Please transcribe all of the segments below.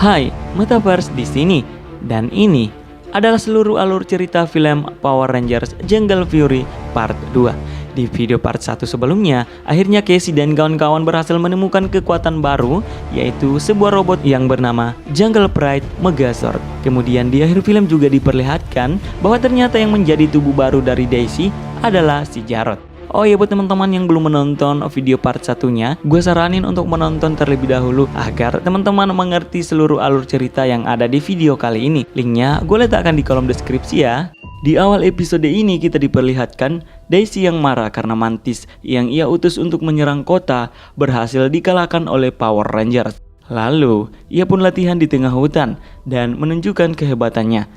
Hai, Metaverse di sini. Dan ini adalah seluruh alur cerita film Power Rangers Jungle Fury Part 2. Di video part 1 sebelumnya, akhirnya Casey dan kawan-kawan berhasil menemukan kekuatan baru, yaitu sebuah robot yang bernama Jungle Pride Megazord. Kemudian di akhir film juga diperlihatkan bahwa ternyata yang menjadi tubuh baru dari Daisy adalah si Jarod. Oh ya, buat teman-teman yang belum menonton video part satunya, gue saranin untuk menonton terlebih dahulu agar teman-teman mengerti seluruh alur cerita yang ada di video kali ini. Linknya gue letakkan di kolom deskripsi ya. Di awal episode ini kita diperlihatkan Daisy yang marah karena Mantis yang ia utus untuk menyerang kota berhasil dikalahkan oleh Power Rangers. Lalu ia pun latihan di tengah hutan dan menunjukkan kehebatannya.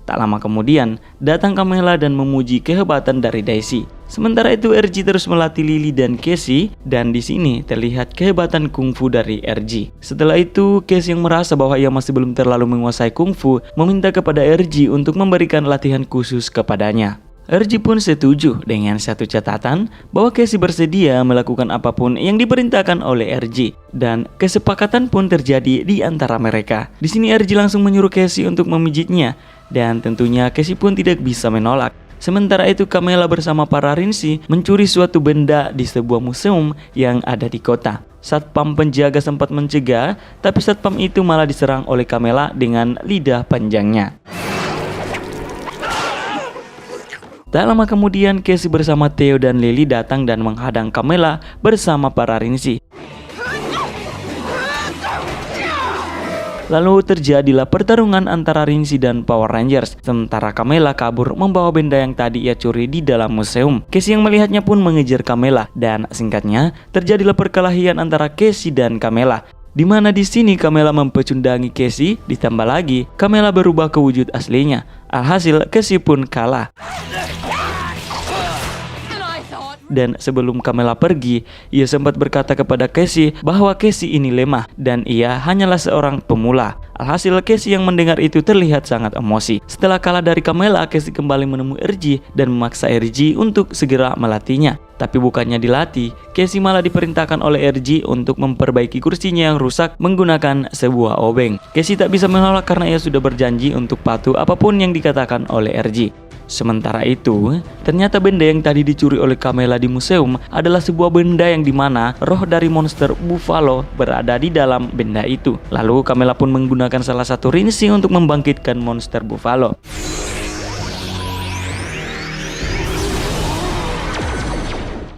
Tak lama kemudian, datang Kamala dan memuji kehebatan dari Daisy. Sementara itu RG terus melatih Lily dan Casey, dan di sini terlihat kehebatan kungfu dari RG. Setelah itu, Casey yang merasa bahwa ia masih belum terlalu menguasai kungfu, meminta kepada RG untuk memberikan latihan khusus kepadanya. RG pun setuju dengan satu catatan bahwa Casey bersedia melakukan apapun yang diperintahkan oleh RG, dan kesepakatan pun terjadi di antara mereka. Di sini RG langsung menyuruh Casey untuk memijitnya, dan tentunya Casey pun tidak bisa menolak. Sementara itu Kamala bersama para Rinsi mencuri suatu benda di sebuah museum yang ada di kota. Satpam penjaga sempat mencegah, tapi satpam itu malah diserang oleh Kamala dengan lidah panjangnya. Tak lama kemudian Casey bersama Theo dan Lily datang dan menghadang Kamala bersama para Rinsi. Lalu terjadilah pertarungan antara Rinsi dan Power Rangers. Sementara Kamala kabur membawa benda yang tadi ia curi di dalam museum. Casey yang melihatnya pun mengejar Kamala, dan singkatnya terjadilah perkelahian antara Casey dan Kamala. Di mana di sini Kamala mempecundangi Casey, ditambah lagi Kamala berubah ke wujud aslinya. Alhasil Casey pun kalah. Dan sebelum Kamala pergi, ia sempat berkata kepada Casey bahwa Casey ini lemah dan ia hanyalah seorang pemula. Alhasil Casey yang mendengar itu terlihat sangat emosi. Setelah kalah dari Kamala, Casey kembali menemui RG dan memaksa RG untuk segera melatihnya. Tapi bukannya dilatih, Casey malah diperintahkan oleh RG untuk memperbaiki kursinya yang rusak menggunakan sebuah obeng. Casey tak bisa menolak karena ia sudah berjanji untuk patuh apapun yang dikatakan oleh RG. Sementara itu, ternyata benda yang tadi dicuri oleh Kamala di museum adalah sebuah benda yang dimana roh dari monster Buffalo berada di dalam benda itu. Lalu Kamala pun menggunakan salah satu Rinsi untuk membangkitkan monster Buffalo.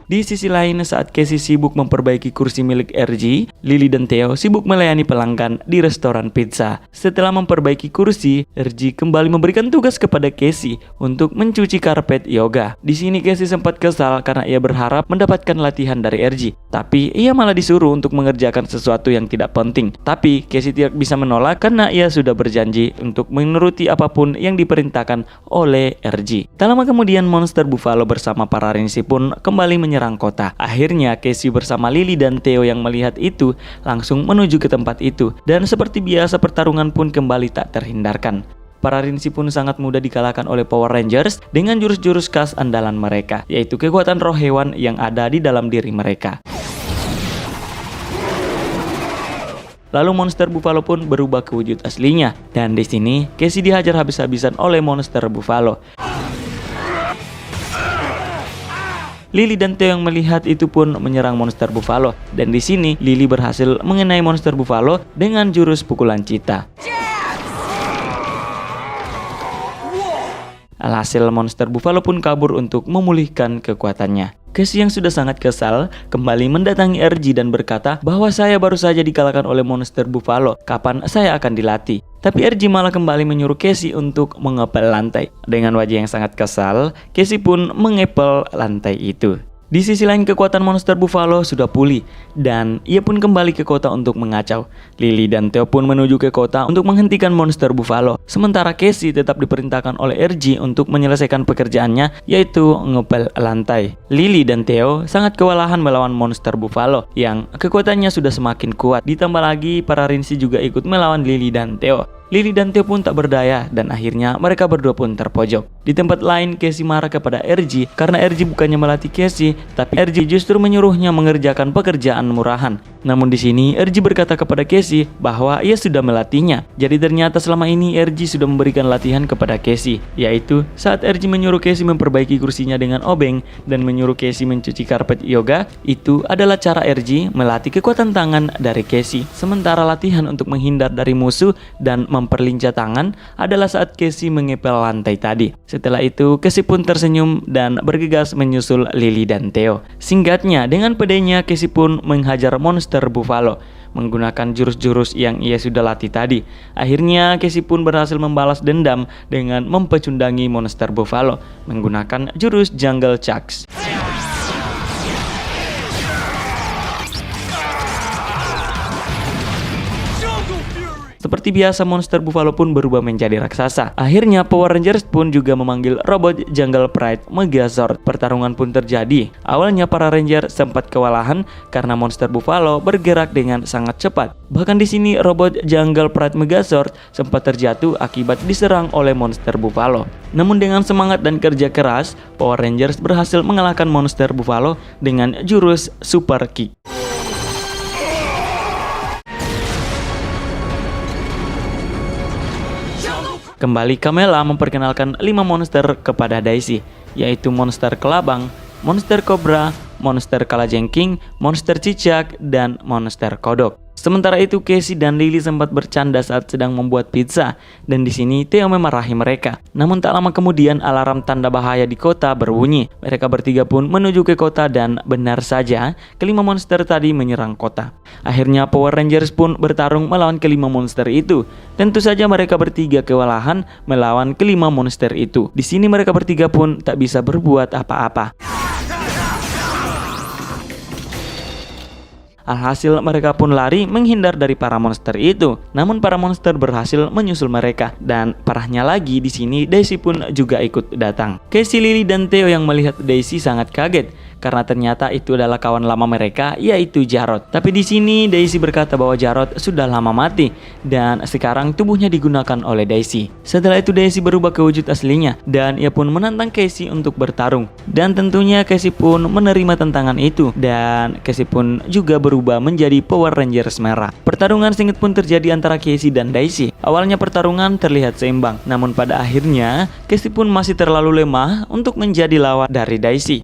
Di sisi lain, saat Casey sibuk memperbaiki kursi milik RG, Lily dan Theo sibuk melayani pelanggan di restoran pizza. Setelah memperbaiki kursi, RG kembali memberikan tugas kepada Casey untuk mencuci karpet yoga. Di sini Casey sempat kesal karena ia berharap mendapatkan latihan dari RG, tapi ia malah disuruh untuk mengerjakan sesuatu yang tidak penting. Tapi Casey tidak bisa menolak karena ia sudah berjanji untuk menuruti apapun yang diperintahkan oleh RG. Tak lama kemudian monster Buffalo bersama para Rinsi pun kembali menyerang kota. Akhirnya Casey bersama Lily dan Theo yang melihat itu langsung menuju ke tempat itu, dan seperti biasa pertarungan pun kembali tak terhindarkan. Para Rinsi pun sangat mudah dikalahkan oleh Power Rangers dengan jurus-jurus khas andalan mereka, yaitu kekuatan roh hewan yang ada di dalam diri mereka. Lalu monster Buffalo pun berubah ke wujud aslinya, dan di sini Casey dihajar habis-habisan oleh monster Buffalo. Lily dan Theo yang melihat itu pun menyerang monster Buffalo, dan di sini Lily berhasil mengenai monster Buffalo dengan jurus pukulan cita. Alhasil monster Buffalo pun kabur untuk memulihkan kekuatannya. Casey yang sudah sangat kesal kembali mendatangi RG dan berkata bahwa saya baru saja dikalahkan oleh monster Buffalo, kapan saya akan dilatih? Tapi RG malah kembali menyuruh Casey untuk mengepel lantai. Dengan wajah yang sangat kesal, Casey pun mengepel lantai itu. Di sisi lain, kekuatan monster Buffalo sudah pulih dan ia pun kembali ke kota untuk mengacau. Lily dan Theo pun menuju ke kota untuk menghentikan monster Buffalo. Sementara Casey tetap diperintahkan oleh RG untuk menyelesaikan pekerjaannya, yaitu ngepel lantai. Lily dan Theo sangat kewalahan melawan monster Buffalo yang kekuatannya sudah semakin kuat. Ditambah lagi para Rinsi juga ikut melawan Lily dan Theo. Lily dan Theo pun tak berdaya dan akhirnya mereka berdua pun terpojok. Di tempat lain, Casey marah kepada RG karena RG bukannya melatih Casey, tapi RG justru menyuruhnya mengerjakan pekerjaan murahan. Namun di sini RG berkata kepada Casey bahwa ia sudah melatihnya. Jadi ternyata selama ini RG sudah memberikan latihan kepada Casey, yaitu saat RG menyuruh Casey memperbaiki kursinya dengan obeng dan menyuruh Casey mencuci karpet yoga, itu adalah cara RG melatih kekuatan tangan dari Casey. Sementara latihan untuk menghindar dari musuh dan memperlincah tangan adalah saat Casey mengepel lantai tadi. Setelah itu, Casey pun tersenyum dan bergegas menyusul Lily dan Theo. Singkatnya, dengan pedenya Casey pun menghajar monster Buffalo menggunakan jurus-jurus yang ia sudah latih tadi. Akhirnya Casey pun berhasil membalas dendam dengan mempecundangi monster Buffalo menggunakan jurus Jungle Chucks. Seperti biasa, monster Buffalo pun berubah menjadi raksasa. Akhirnya Power Rangers pun juga memanggil robot Jungle Pride Megazord. Pertarungan pun terjadi. Awalnya para Ranger sempat kewalahan karena monster Buffalo bergerak dengan sangat cepat. Bahkan di sini robot Jungle Pride Megazord sempat terjatuh akibat diserang oleh monster Buffalo. Namun dengan semangat dan kerja keras, Power Rangers berhasil mengalahkan monster Buffalo dengan jurus Super Kick. Kembali Kamela memperkenalkan 5 monster kepada Daisy, yaitu monster kelabang, monster kobra, monster kalajengking, monster cicak, dan monster kodok. Sementara itu Casey dan Lily sempat bercanda saat sedang membuat pizza, dan di sini Theo memarahi mereka. Namun tak lama kemudian alarm tanda bahaya di kota berbunyi. Mereka bertiga pun menuju ke kota dan benar saja kelima monster tadi menyerang kota. Akhirnya Power Rangers pun bertarung melawan kelima monster itu. Tentu saja mereka bertiga kewalahan melawan kelima monster itu. Di sini mereka bertiga pun tak bisa berbuat apa-apa. Alhasil mereka pun lari menghindar dari para monster itu. Namun para monster berhasil menyusul mereka. Dan parahnya lagi di sini Daisy pun juga ikut datang. Casey, Lily, dan Theo yang melihat Daisy sangat kaget karena ternyata itu adalah kawan lama mereka, yaitu Jarod. Tapi di sini Daisy berkata bahwa Jarod sudah lama mati dan sekarang tubuhnya digunakan oleh Daisy. Setelah itu Daisy berubah ke wujud aslinya dan ia pun menantang Casey untuk bertarung. Dan tentunya Casey pun menerima tantangan itu dan Casey pun juga berubah menjadi Power Rangers merah. Pertarungan sengit pun terjadi antara Casey dan Daisy. Awalnya pertarungan terlihat seimbang, namun pada akhirnya Casey pun masih terlalu lemah untuk menjadi lawan dari Daisy.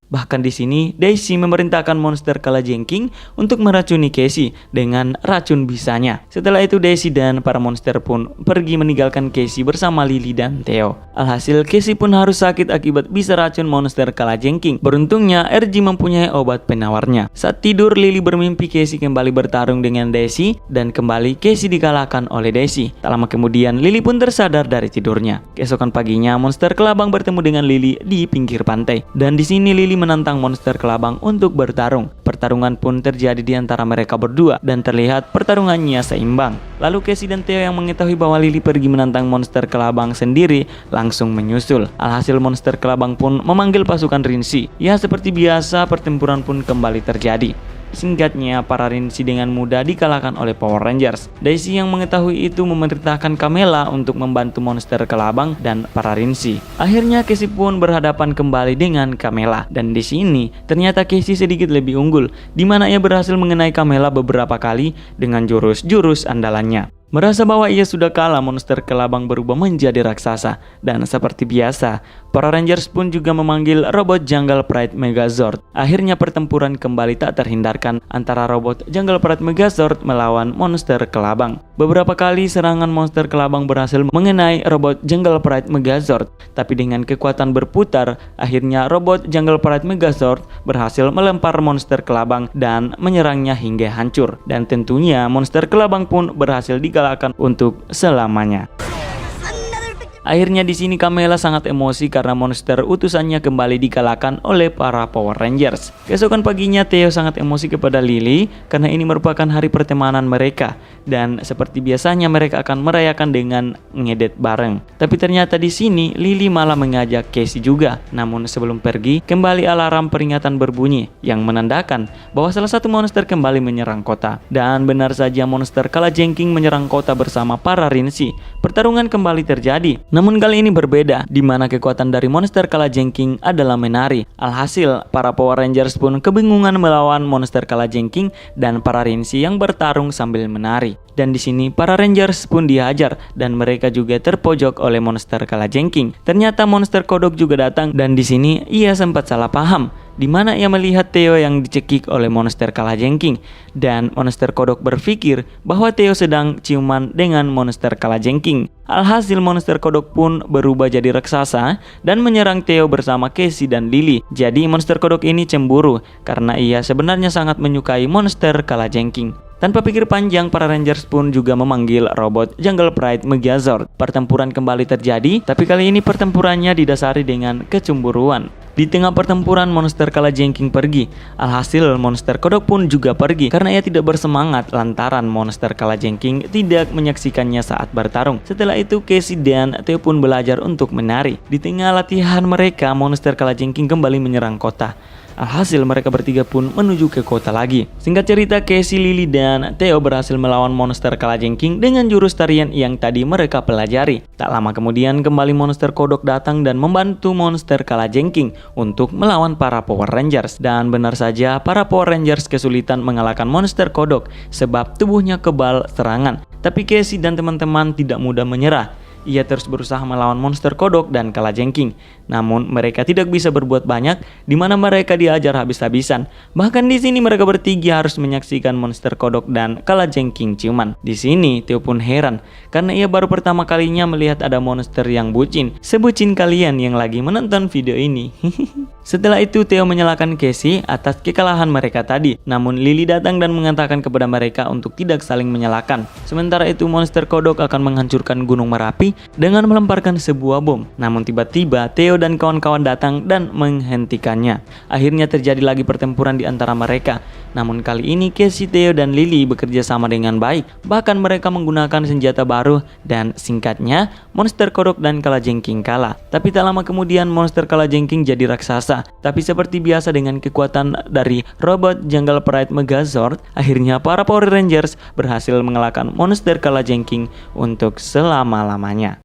Bahkan di sini Daisy memerintahkan monster kalajengking untuk meracuni Casey dengan racun bisanya. Setelah itu Daisy dan para monster pun pergi meninggalkan Casey bersama Lily dan Theo. Alhasil Casey pun harus sakit akibat bisa racun monster kalajengking. Beruntungnya RG mempunyai obat penawarnya. Saat tidur Lily bermimpi Casey kembali bertarung dengan Daisy dan kembali Casey dikalahkan oleh Daisy. Tak lama kemudian Lily pun tersadar dari tidurnya. Keesokan paginya monster kelabang bertemu dengan Lily di pinggir pantai dan di sini Lily menantang monster kelabang untuk bertarung. Pertarungan pun terjadi di antara mereka berdua dan terlihat pertarungannya seimbang. Lalu Casey dan Theo yang mengetahui bahwa Lily pergi menantang monster kelabang sendiri langsung menyusul. Alhasil monster kelabang pun memanggil pasukan Rincy. Ya seperti biasa pertempuran pun kembali terjadi. Singkatnya, para Rincy dengan mudah dikalahkan oleh Power Rangers. Daisy yang mengetahui itu memerintahkan Kamela untuk membantu monster kelabang dan para Rincy. Akhirnya Casey pun berhadapan kembali dengan Kamela. Dan di sini ternyata Casey sedikit lebih unggul, di mana ia berhasil mengenai Kamela beberapa kali dengan jurus-jurus andalannya. Merasa bahwa ia sudah kalah, monster kelabang berubah menjadi raksasa. Dan seperti biasa, para Rangers pun juga memanggil robot Jungle Pride Megazord. Akhirnya pertempuran kembali tak terhindarkan antara robot Jungle Pride Megazord melawan monster kelabang. Beberapa kali serangan monster kelabang berhasil mengenai robot Jungle Pride Megazord. Tapi dengan kekuatan berputar, akhirnya robot Jungle Pride Megazord berhasil melempar monster kelabang dan menyerangnya hingga hancur. Dan tentunya monster kelabang pun berhasil dikalahkan untuk selamanya. Akhirnya di sini Kamela sangat emosi karena monster utusannya kembali dikalahkan oleh para Power Rangers. Keesokan paginya Theo sangat emosi kepada Lily karena ini merupakan hari pertemanan mereka dan seperti biasanya mereka akan merayakan dengan ngedet bareng. Tapi ternyata di sini Lily malah mengajak Casey juga. Namun sebelum pergi, kembali alarm peringatan berbunyi yang menandakan bahwa salah satu monster kembali menyerang kota. Dan benar saja monster kalajengking menyerang kota bersama para Rincy. Pertarungan kembali terjadi. Namun kali ini berbeda, di mana kekuatan dari monster kalajengking adalah menari. Alhasil, para Power Rangers pun kebingungan melawan monster kalajengking dan para Rincy yang bertarung sambil menari. Dan di sini para Rangers pun dihajar dan mereka juga terpojok oleh monster kalajengking. Ternyata monster kodok juga datang dan di sini ia sempat salah paham, di mana ia melihat Theo yang dicekik oleh monster kalajengking dan monster kodok berpikir bahwa Theo sedang ciuman dengan monster kalajengking. Alhasil monster kodok pun berubah jadi raksasa dan menyerang Theo bersama Casey dan Lily. Jadi monster kodok ini cemburu karena ia sebenarnya sangat menyukai monster kalajengking. Tanpa pikir panjang, para Rangers pun juga memanggil robot Jungle Pride Megazord. Pertempuran kembali terjadi, tapi kali ini pertempurannya didasari dengan kecemburuan. Di tengah pertempuran, monster kalajengking pergi. Alhasil, monster kodok pun juga pergi karena ia tidak bersemangat lantaran monster kalajengking tidak menyaksikannya saat bertarung. Setelah itu, Casey dan Theo pun belajar untuk menari. Di tengah latihan mereka, monster kalajengking kembali menyerang kota. Alhasil mereka bertiga pun menuju ke kota lagi. Singkat cerita, Casey, Lily, dan Theo berhasil melawan monster kalajengking dengan jurus tarian yang tadi mereka pelajari. Tak lama kemudian kembali monster kodok datang dan membantu monster kalajengking untuk melawan para Power Rangers. Dan benar saja, para Power Rangers kesulitan mengalahkan monster kodok sebab tubuhnya kebal serangan. Tapi Casey dan teman-teman tidak mudah menyerah. Ia terus berusaha melawan monster kodok dan kalajengking. Namun mereka tidak bisa berbuat banyak, di mana mereka diajar habis-habisan. Bahkan di sini mereka bertiga harus menyaksikan monster kodok dan kalajengking ciuman. Di sini Theo pun heran karena ia baru pertama kalinya melihat ada monster yang bucin. Sebucin kalian yang lagi menonton video ini. Setelah itu Theo menyalahkan Casey atas kekalahan mereka tadi. Namun Lily datang dan mengatakan kepada mereka untuk tidak saling menyalahkan. Sementara itu monster kodok akan menghancurkan Gunung Merapi dengan melemparkan sebuah bom. Namun tiba-tiba Theo dan kawan-kawan datang dan menghentikannya. Akhirnya terjadi lagi pertempuran di antara mereka. Namun kali ini Casey, Theo, dan Lily bekerja sama dengan baik. Bahkan mereka menggunakan senjata baru dan singkatnya monster kodok dan kalajengking kalah. Tapi tak lama kemudian monster kalajengking jadi raksasa. Tapi seperti biasa dengan kekuatan dari robot Jungle Pride Megazord, akhirnya para Power Rangers berhasil mengalahkan monster kalajengking untuk selama-lamanya.